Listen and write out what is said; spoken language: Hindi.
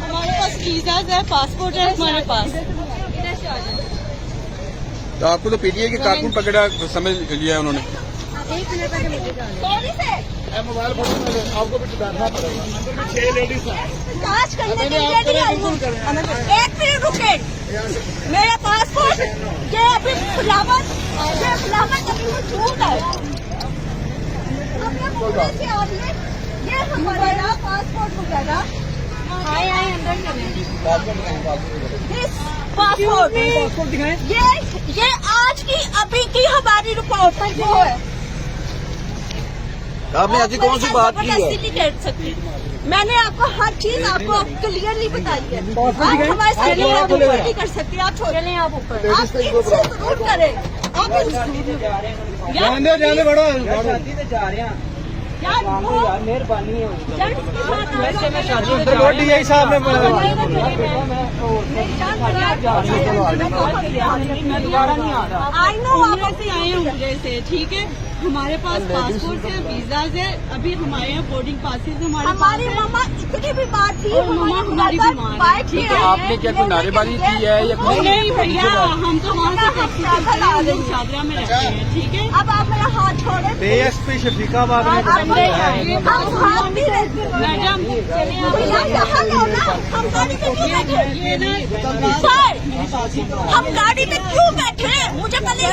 हमारे पास वीजा है, पासपोर्ट है हमारे पास। तो आपको तो पीटीआई के कारकुन पकड़ा समझ लिया है उन्होंने। एक मिनट मोबाइल फोन आपको भी बैठना पड़ेगा। 6 लेडीज जांच करने के लिए नहीं आई हूँ। एक मिनट रुके, मेरा पासपोर्ट ये अभी फ्लावर अभी वो झूठ है। ये हमारा पासपोर्ट वगैरह आए अंदर चले। पासपोर्ट दिखाएं। ये आज की अभी की हमारी रिपोर्ट है जो है। आपने ऐसी कौन सी बात की है? नहीं कह सकती, मैंने आपको हर चीज आपको क्लियरली बताई है। आप हमारे साथ नहीं कर सकती, आप छोड़े आप ऊपर, आप इनसे जरूर करें। आप जाने बड़ा जा रहे हैं मेहरबानी है DI साहब ने आई नो आप ऐसे आए हैं उम्र से, ठीक है। हमारे पास पासपोर्ट है, वीजा है, अभी हमारे यहाँ बोर्डिंग पासेज हमारी मम्मा इतनी भी बात थी, मम्मा हमारी बीमार, ठीक है। आपने क्या कोई नारेबाजी की है या नहीं भैया, हम तो वहाँ से चादरा में रहते हैं, ठीक है। अब आप मेरा हाथ छोड़े। ASP शफीकाबाद ने मैडम हम गाड़ी में क्यों बैठे? हम गाड़ी में क्यों बैठे? मुझे पहले